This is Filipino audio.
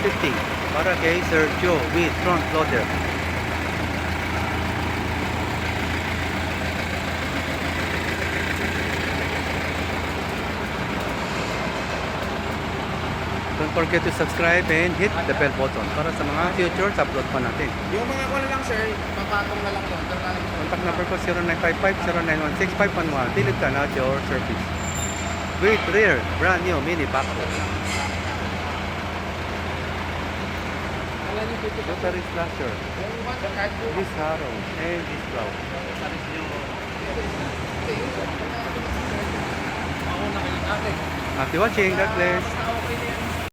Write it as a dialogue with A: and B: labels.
A: UL50 para kay Sir Joe with front loader. Don't forget to subscribe and hit the bell button para sa mga future upload pa natin.
B: Yung mga ko na lang sir, papatong na lang doon.
A: Contact number ko 0955-091-6511. Dilip ka na at your service. With rear, brand new mini backhoe. Rotary slasher. This harrow and this plow. Happy watching, God bless.